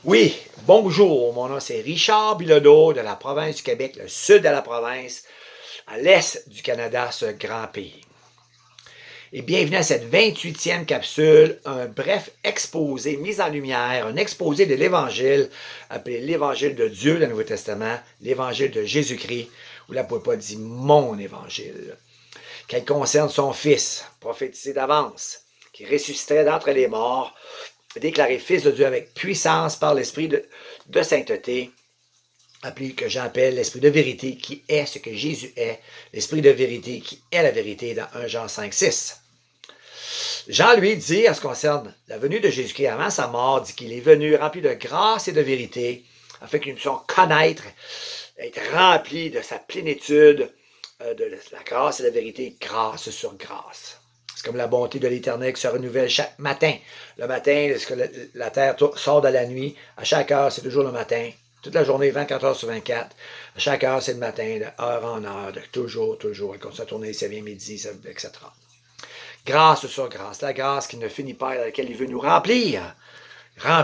Oui, bonjour, mon nom c'est Richard Bilodeau de la province du Québec, le sud de la province, à l'est du Canada, ce grand pays. Et bienvenue à cette 28e capsule, un bref exposé, mise en lumière, un exposé de l'Évangile, appelé l'Évangile de Dieu, le Nouveau Testament, l'Évangile de Jésus-Christ, où l'apôtre Paul dit « mon Évangile », qu'elle concerne son Fils, prophétisé d'avance, qui ressusciterait d'entre les morts, déclaré Fils de Dieu avec puissance par l'Esprit de sainteté, appelé que j'appelle l'Esprit de vérité, qui est ce que Jésus est, l'Esprit de vérité qui est la vérité dans 1 Jean 5, 6. Jean, lui, dit, en ce qui concerne la venue de Jésus-Christ avant sa mort, dit qu'il est venu rempli de grâce et de vérité, afin que nous puissions connaître, être remplis de sa plénitude, de la grâce et de la vérité, grâce sur grâce. C'est comme la bonté de l'Éternel qui se renouvelle chaque matin. Le matin, lorsque la terre sort de la nuit, à chaque heure, c'est toujours le matin. Toute la journée, 24 heures sur 24. À chaque heure, c'est le matin, de heure en heure, de toujours. Elle continue à tourner, ça vient midi, etc. Grâce sur grâce. La grâce qui ne finit pas, à laquelle il veut nous remplir.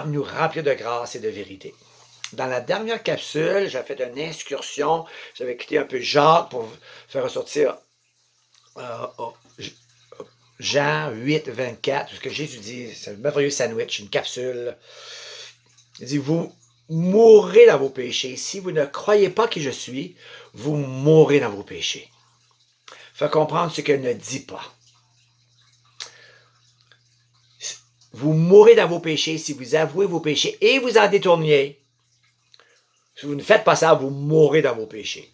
Nous remplir de grâce et de vérité. Dans la dernière capsule, j'ai fait une excursion. J'avais quitté un peu Jacques pour faire ressortir Jean 8, 24, ce que Jésus dit, c'est un merveilleux sandwich, une capsule. Il dit, vous mourrez dans vos péchés. Si vous ne croyez pas qui je suis, vous mourrez dans vos péchés. Il faut comprendre ce qu'il ne dit pas. Vous mourrez dans vos péchés si vous avouez vos péchés et vous en détourniez. Si vous ne faites pas ça, vous mourrez dans vos péchés.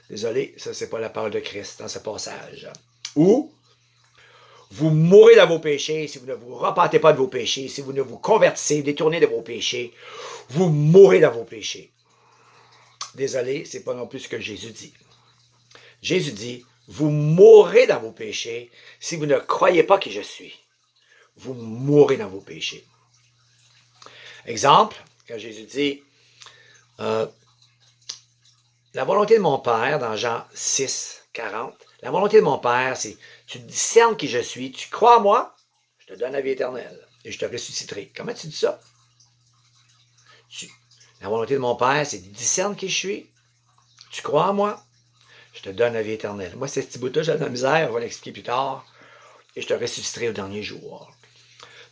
Désolé, ça c'est pas la parole de Christ dans ce passage. Ou, vous mourrez dans vos péchés si vous ne vous repentez pas de vos péchés, si vous ne vous convertissez, détournez de vos péchés, vous mourrez dans vos péchés. Désolé, c'est pas non plus ce que Jésus dit. Jésus dit, vous mourrez dans vos péchés si vous ne croyez pas qui je suis. Vous mourrez dans vos péchés. Exemple, quand Jésus dit, la volonté de mon Père, dans Jean 6, 40, la volonté de mon Père, c'est tu discernes qui je suis, tu crois en moi, je te donne la vie éternelle et je te ressusciterai. Comment tu dis ça? La volonté de mon Père, c'est tu discernes qui je suis, tu crois en moi, je te donne la vie éternelle. Moi, c'est ce petit bout-là, j'ai de la misère, on va l'expliquer plus tard, et je te ressusciterai au dernier jour.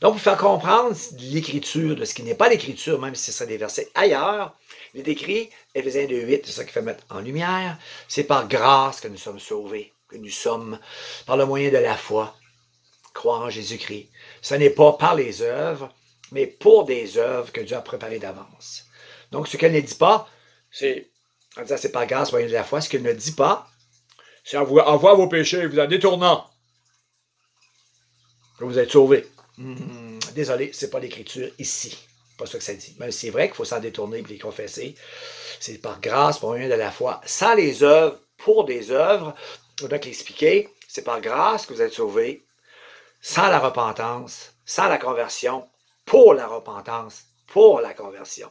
Donc, pour faire comprendre l'écriture de ce qui n'est pas l'écriture, même si ce serait des versets ailleurs, il est écrit, Éphésiens 2.8, c'est ça qu'il fait mettre en lumière, c'est par grâce que nous sommes sauvés, que nous sommes par le moyen de la foi, croire en Jésus-Christ. Ce n'est pas par les œuvres, mais pour des œuvres que Dieu a préparées d'avance. Donc, ce qu'elle ne dit pas, c'est, en disant c'est par grâce, par le moyen de la foi, ce qu'elle ne dit pas, c'est en voyant vos péchés, vous en détournant, que vous êtes sauvés. Désolé, c'est pas l'écriture ici. Pas ça que ça dit. Mais c'est vrai qu'il faut s'en détourner et les confesser. C'est par grâce, par moyen de la foi, sans les œuvres, pour des œuvres. On doit l'expliquer. C'est par grâce que vous êtes sauvés, sans la repentance, sans la conversion, pour la repentance, pour la conversion.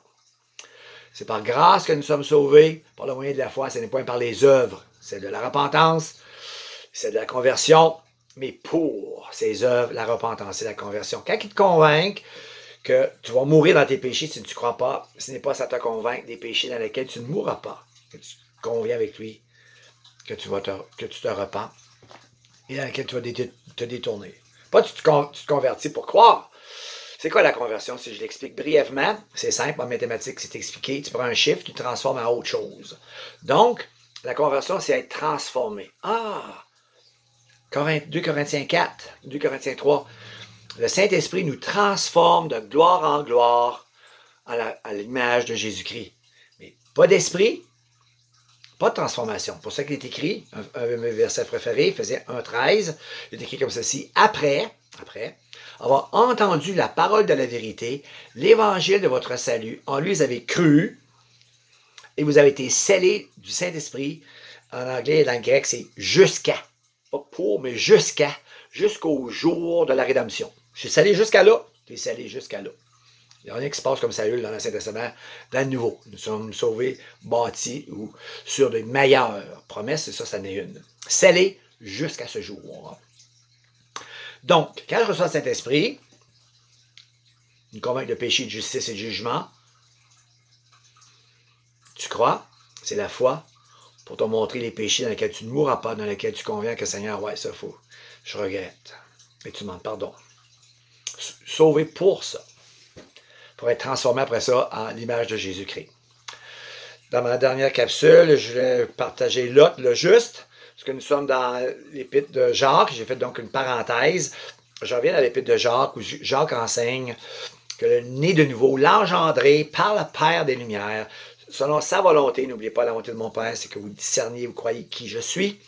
C'est par grâce que nous sommes sauvés, par le moyen de la foi. Ce n'est pas par les œuvres. C'est de la repentance, c'est de la conversion, mais pour ces œuvres, la repentance et la conversion. Quand ils te convainquent que tu vas mourir dans tes péchés si tu ne crois pas, ce n'est pas ça te convaincre des péchés dans lesquels tu ne mourras pas, que tu conviens avec lui, que tu te repens et dans lesquels tu vas te détourner. Pas tu te convertis pour croire. C'est quoi la conversion? Si je l'explique brièvement, c'est simple, en mathématiques, c'est expliqué. Tu prends un chiffre, tu le transformes en autre chose. Donc, la conversion, c'est être transformé. 2 Corinthiens 4, 2 Corinthiens 3. Le Saint-Esprit nous transforme de gloire en gloire à l'image de Jésus-Christ. Mais pas d'esprit, pas de transformation. Pour ça qu'il est écrit, un de mes versets préférés, Éphésiens 1.13, il est écrit comme ceci, après avoir entendu la parole de la vérité, l'évangile de votre salut, en lui vous avez cru, et vous avez été scellés du Saint-Esprit. En anglais et dans le grec, c'est jusqu'à. Pas pour, mais jusqu'au jour de la rédemption. Je suis scellé jusqu'à là, tu es scellé jusqu'à là. Il n'y a rien qui se passe comme ça dans l'Ancien Testament, dans le Nouveau. Nous sommes sauvés, bâtis ou sur de meilleures promesses, et ça, c'en est une. Scellé jusqu'à ce jour. Donc, quand je reçois le Saint-Esprit, nous convaincre de péché, de justice et de jugement. Tu crois? C'est la foi pour te montrer les péchés dans lesquels tu ne mourras pas, dans lesquels tu conviens que Seigneur, ouais, ça faut. Je regrette. Et tu demandes pardon. Sauvé pour ça. Pour être transformé après ça en l'image de Jésus-Christ. Dans ma dernière capsule, je vais partager Lot, le juste, parce que nous sommes dans l'épître de Jacques. J'ai fait donc une parenthèse. Je reviens à l'épître de Jacques, où Jacques enseigne que le né de nouveau, l'engendré par le Père des Lumières, selon sa volonté, n'oubliez pas la volonté de mon Père, c'est que vous discerniez, vous croyez qui je suis.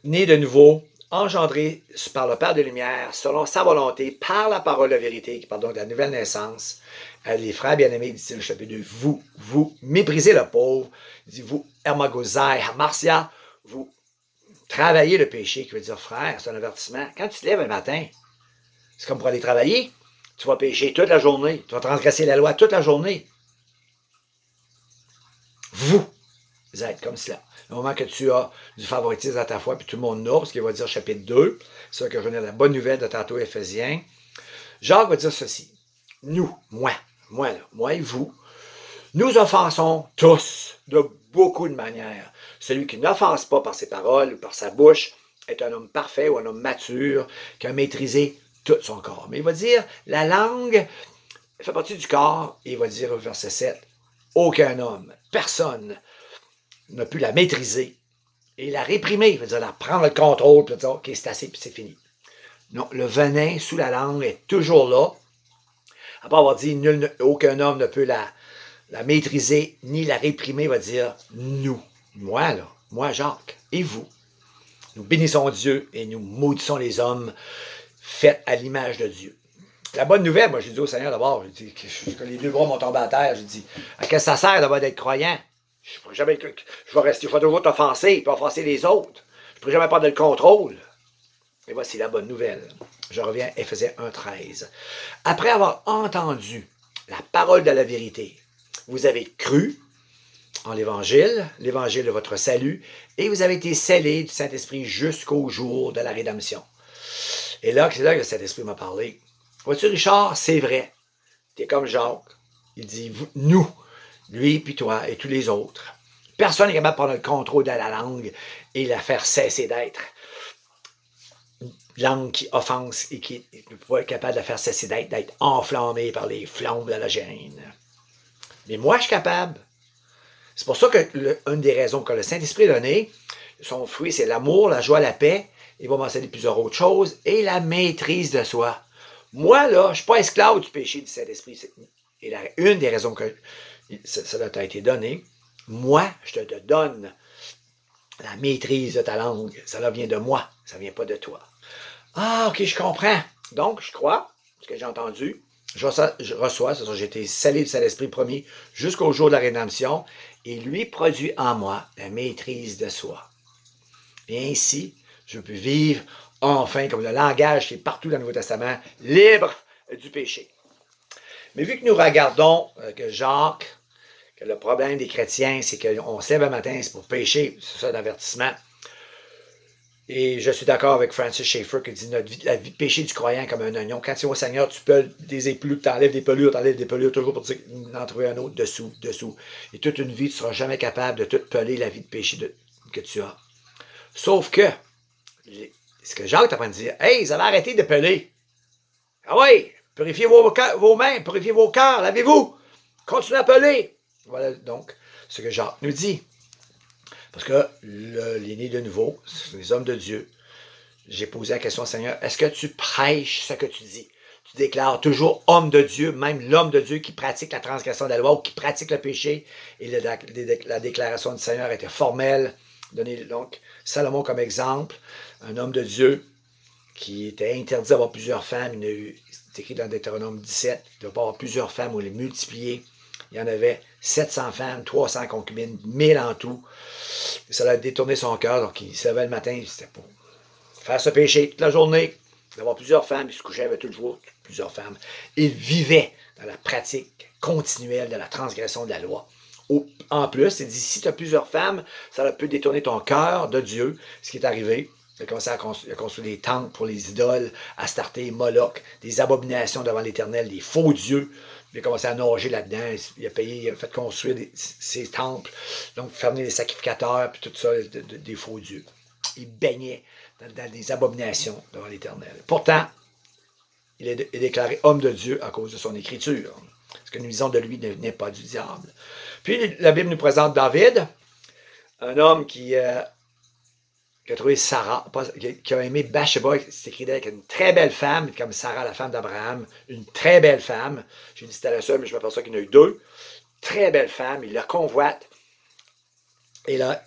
Né de nouveau, engendré par le Père des Lumières, selon sa volonté, par la parole de vérité, qui parle donc de la nouvelle naissance. Les frères bien-aimés, dit-il au chapitre 2, vous méprisez le pauvre, il dit vous, hermagosai, hamartia, vous travaillez le péché, qui veut dire frère, c'est un avertissement. Quand tu te lèves un matin, c'est comme pour aller travailler, tu vas pécher toute la journée, tu vas transgresser la loi toute la journée. Vous êtes comme cela. Au moment que tu as du favoritisme à ta foi, puis tout le monde n'a, ce qu'il va dire chapitre 2, c'est ça que je venais de la bonne nouvelle de tantôt Éphésiens. Jacques va dire ceci. Nous, moi et vous, nous offensons tous de beaucoup de manières. Celui qui n'offense pas par ses paroles ou par sa bouche est un homme parfait ou un homme mature qui a maîtrisé tout son corps. Mais il va dire, la langue fait partie du corps, et il va dire au verset 7, aucun homme, personne n'a pu la maîtriser et la réprimer, il veut dire la prendre le contrôle, puis dire, ok, c'est assez, puis c'est fini. Non, le venin sous la langue est toujours là. Après avoir dit, aucun homme ne peut la maîtriser ni la réprimer, il va dire, nous, moi Jacques, et vous, nous bénissons Dieu et nous maudissons les hommes faits à l'image de Dieu. La bonne nouvelle, moi, j'ai dit au Seigneur d'abord, j'ai dit que les deux bras m'ont tombé à terre, j'ai dit, à qu'est-ce que ça sert d'abord d'être croyant? Je vais toujours t'offenser, puis offenser les autres. Je ne pourrai jamais prendre le contrôle. Et voici la bonne nouvelle. Je reviens à Éphésiens 1,13. Après avoir entendu la parole de la vérité, vous avez cru en l'évangile de votre salut, et vous avez été scellés du Saint-Esprit jusqu'au jour de la rédemption. Et là, c'est là que le Saint-Esprit m'a parlé. Vois-tu, Richard, c'est vrai. Tu es comme Jacques. Il dit, nous, lui, puis toi, et tous les autres. Personne n'est capable de prendre le contrôle de la langue et la faire cesser d'être. Une langue qui offense et qui n'est pas capable de la faire cesser d'être enflammée par les flammes de la gêne. Mais moi, je suis capable. C'est pour ça que une des raisons que le Saint-Esprit a donné, son fruit, c'est l'amour, la joie, la paix. Il va mentionner plusieurs autres choses. Et la maîtrise de soi. Moi, là, je ne suis pas esclave du péché du Saint-Esprit. Et une des raisons que ça t'a été donné, moi, je te donne la maîtrise de ta langue. Ça vient de moi, ça ne vient pas de toi. Ah, ok, je comprends. Donc, je crois, ce que j'ai entendu, je reçois, c'est ça, j'ai été scellé du Saint-Esprit promis jusqu'au jour de la rédemption, et lui produit en moi la maîtrise de soi. Et ainsi, je peux vivre enfin, comme le langage qui est partout dans le Nouveau Testament, libre du péché. Mais vu que nous regardons que Jacques, que le problème des chrétiens, c'est qu'on se lève un matin, c'est pour pécher, c'est ça l'avertissement. Et je suis d'accord avec Francis Schaeffer qui dit la vie de péché du croyant comme un oignon. Quand tu vas au Seigneur, tu peules des épluches, tu enlèves des pelures, toujours pour en trouver un autre dessous. Et toute une vie, tu ne seras jamais capable de tout peler la vie de péché que tu as. Sauf que, ce que Jacques est en train de dire, hey, vous avez arrêté de peler. Ah oui, purifiez vos mains, purifiez vos cœurs, lavez-vous. Continuez à peler. Voilà donc ce que Jacques nous dit. Parce que les nés de nouveau, ce sont les hommes de Dieu. J'ai posé la question au Seigneur, est-ce que tu prêches ce que tu dis? Tu déclares toujours homme de Dieu, même l'homme de Dieu qui pratique la transgression de la loi ou qui pratique le péché. Et la déclaration du Seigneur était formelle. Donner donc Salomon comme exemple, un homme de Dieu qui était interdit d'avoir plusieurs femmes. C'est écrit dans Deutéronome 17, il ne doit pas avoir plusieurs femmes ou les multiplier. Il y en avait 700 femmes, 300 concubines, 1000 en tout. Et ça a détourné son cœur. Donc, il se levait le matin, c'était pour faire ce péché toute la journée, d'avoir plusieurs femmes. Il se couchait avec tout le jour, plusieurs femmes. Il vivait dans la pratique continuelle de la transgression de la loi. En plus, il dit, si tu as plusieurs femmes, ça peut détourner ton cœur de Dieu, ce qui est arrivé. Il a commencé à construire des temples pour les idoles, à starter Moloch, des abominations devant l'Éternel, des faux dieux. Il a commencé à nager là-dedans. Il a fait construire ces temples, donc fermer les sacrificateurs, puis tout ça, des faux dieux. Il baignait dans des abominations devant l'Éternel. Pourtant, il est déclaré homme de Dieu à cause de son écriture. Ce que nous disons de lui n'est pas du diable. Puis la Bible nous présente David, un homme qui a trouvé Sarah, qui a aimé Bathsheba, c'est écrit d'elle, une très belle femme, comme Sarah, la femme d'Abraham, une très belle femme. J'ai dit que c'était la seule, mais je m'aperçois qu'il y en a eu deux. Très belle femme, il la convoite. Et là,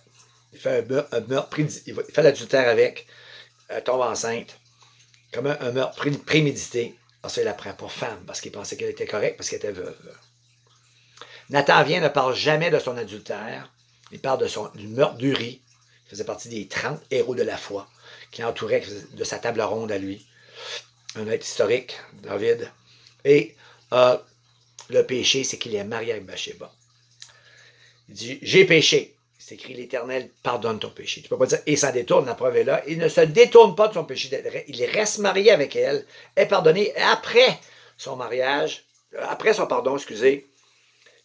il fait un meurtre, il fait l'adultère avec, elle tombe enceinte, comme un meurtre prémédité. Ensuite, il la prend pour femme, parce qu'il pensait qu'elle était correcte, parce qu'elle était veuve. Nathan vient, ne parle jamais de son adultère, il parle du meurtre d'Uri. Il faisait partie des 30 héros de la foi qui entouraient de sa table ronde à lui. Un être historique, David. Et le péché, c'est qu'il est marié avec Bathsheba. Il dit, j'ai péché. C'est écrit, l'Éternel pardonne ton péché. Tu ne peux pas dire, et s'en détourne, la preuve est là. Il ne se détourne pas de son péché. Il reste marié avec elle, est pardonné. Et après son mariage, après son pardon,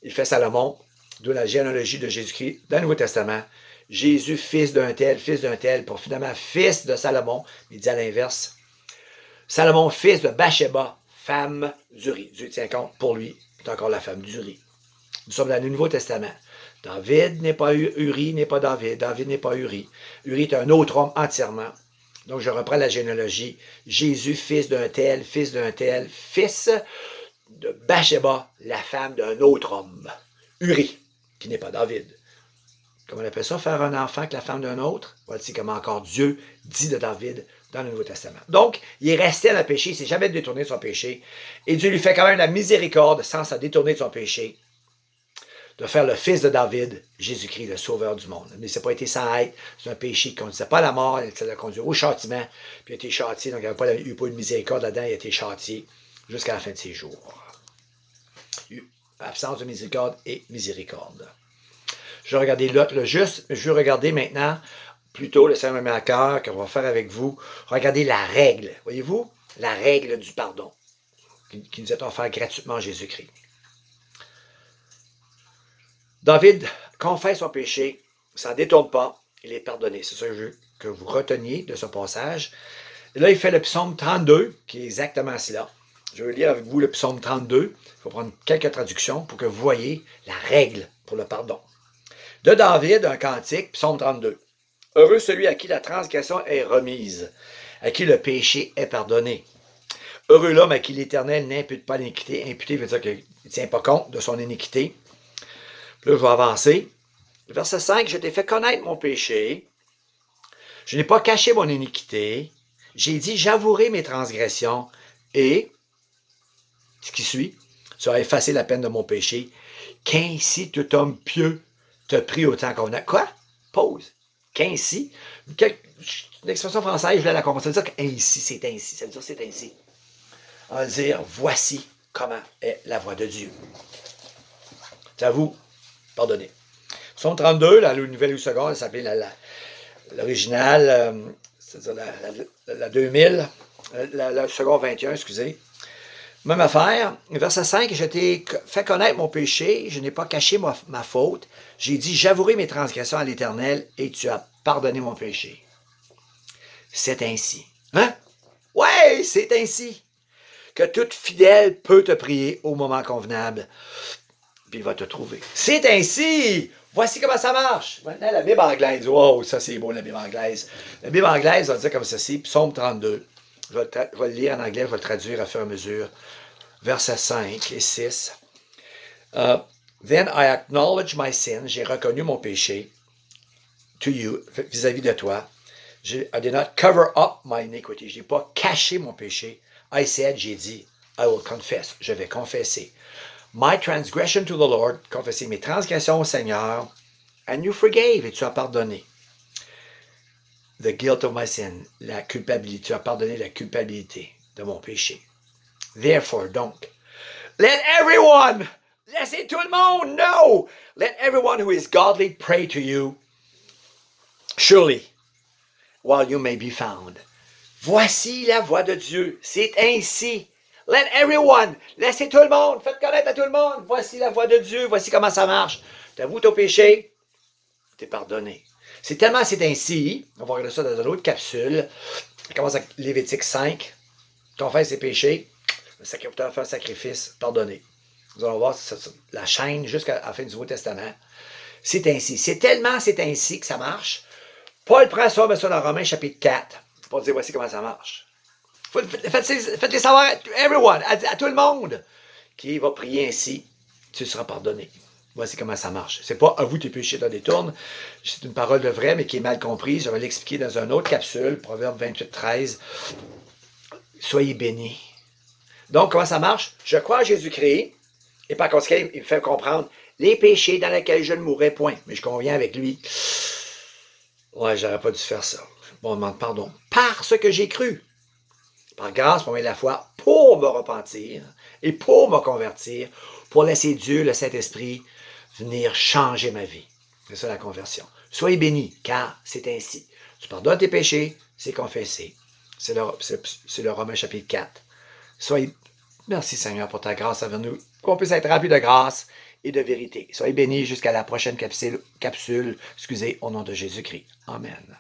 il fait Salomon, d'où la généalogie de Jésus-Christ dans le Nouveau Testament. Jésus, fils d'un tel, pour finalement fils de Salomon. Il dit à l'inverse, Salomon, fils de Bathsheba, femme d'Uri. Dieu tient compte pour lui, c'est encore la femme d'Uri. Nous sommes dans le Nouveau Testament. David n'est pas Uri, n'est pas David. David n'est pas Uri. Uri est un autre homme entièrement. Donc je reprends la généalogie. Jésus, fils d'un tel, fils de Bathsheba, la femme d'un autre homme. Uri, qui n'est pas David. Comment on appelle ça, faire un enfant avec la femme d'un autre? Voici comment encore Dieu dit de David dans le Nouveau Testament. Donc, il est resté dans le péché, il ne s'est jamais détourné de son péché. Et Dieu lui fait quand même la miséricorde, sans se détourner de son péché, de faire le fils de David, Jésus-Christ, le sauveur du monde. Mais ça n'a pas été sans être, c'est un péché qui ne conduisait pas à la mort, ça l'a conduit au châtiment, puis il a été châtié, donc il n'y a eu pas de miséricorde là-dedans, il a été châtié jusqu'à la fin de ses jours. Absence de miséricorde et miséricorde. Je vais regarder Lot le juste, mais je vais regarder maintenant, plutôt le Seigneur me met à cœur, qu'on va faire avec vous, regardez la règle, voyez-vous, la règle du pardon, qui nous est offerte gratuitement en Jésus-Christ. David confesse son péché, ne s'en détourne pas, il est pardonné. C'est ça que je veux que vous reteniez de ce passage. Et là, il fait le psaume 32, qui est exactement cela. Je vais lire avec vous le psaume 32. Il faut prendre quelques traductions pour que vous voyez la règle pour le pardon. De David, un cantique, psaume 32. Heureux celui à qui la transgression est remise, à qui le péché est pardonné. Heureux l'homme à qui l'Éternel n'impute pas l'iniquité. Imputer veut dire qu'il ne tient pas compte de son iniquité. Puis là, je vais avancer. Verset 5, je t'ai fait connaître mon péché. Je n'ai pas caché mon iniquité. J'ai dit, j'avouerai mes transgressions. Et, ce qui suit, tu as effacé la peine de mon péché. Qu'ainsi tout homme pieux te prie au temps convenable. Quoi? Pause. Qu'ainsi. L'expression française, je voulais la comprendre. Ça veut dire qu'ainsi, c'est ainsi. Ça veut dire c'est ainsi. On va dire, voici comment est la voie de Dieu. C'est à vous. Pardonnez. Psaume 32, la nouvelle ou seconde, elle s'appelait l'original, c'est-à-dire la 2000, la seconde 21, excusez. Même affaire, verset 5, je t'ai fait connaître mon péché, je n'ai pas caché ma faute. J'ai dit, j'avouerai mes transgressions à l'Éternel et tu as pardonné mon péché. C'est ainsi. Hein? Ouais, c'est ainsi que tout fidèle peut te prier au moment convenable. Puis il va te trouver. C'est ainsi! Voici comment ça marche. Maintenant, la Bible anglaise. Wow, ça c'est beau, la Bible anglaise. La Bible anglaise va dire comme ceci, psaume 32. Je vais le lire en anglais, je vais le traduire à fur et à mesure. Versets 5 et 6. Then I acknowledge my sin. J'ai reconnu mon péché. To you, vis-à-vis de toi. I did not cover up my iniquity. Je n'ai pas caché mon péché. I said, j'ai dit, I will confess. Je vais confesser. My transgression to the Lord, confesser mes transgressions au Seigneur, and you forgave, et tu as pardonné. The guilt of my sin, la culpabilité, tu as pardonné la culpabilité de mon péché. Therefore, donc, let everyone, laissez tout le monde know, let everyone who is godly pray to you. Surely, while you may be found. Voici la voie de Dieu. C'est ainsi. Let everyone, laissez tout le monde, faites connaître à tout le monde. Voici la voie de Dieu, voici comment ça marche. T'avoues ton péché, t'es pardonné. C'est ainsi. On va regarder ça dans une autre capsule. On commence avec Lévitique 5. Confesse ses péchés, le sacrificateur fait un sacrifice, pardonné. Nous allons voir la chaîne jusqu'à la fin du Nouveau Testament. C'est ainsi. C'est ainsi que ça marche. Paul prend ça, met ça dans Romains chapitre 4 pour dire voici comment ça marche. Faites-les savoir à everyone, à tout le monde qui va prier ainsi, tu seras pardonné. Voici comment ça marche. C'est pas avoue tes péchés, t'en détournes. C'est une parole de vrai, mais qui est mal comprise. Je vais l'expliquer dans une autre capsule, Proverbe 28, 13. Soyez bénis. Donc, comment ça marche? Je crois en Jésus-Christ, et par conséquent, il me fait comprendre les péchés dans lesquels je ne mourrai point. Mais je conviens avec lui. Ouais, j'aurais pas dû faire ça. Bon, on demande pardon. Parce que j'ai cru. Par grâce, pour la foi, pour me repentir et pour me convertir, pour laisser Dieu, le Saint-Esprit, venir changer ma vie. C'est ça la conversion. Soyez bénis, car c'est ainsi. Tu pardonnes tes péchés, c'est confessé. C'est le Romains chapitre 4. Merci Seigneur pour ta grâce envers nous, qu'on puisse être rempli de grâce et de vérité. Soyez bénis jusqu'à la prochaine capsule, au nom de Jésus-Christ. Amen.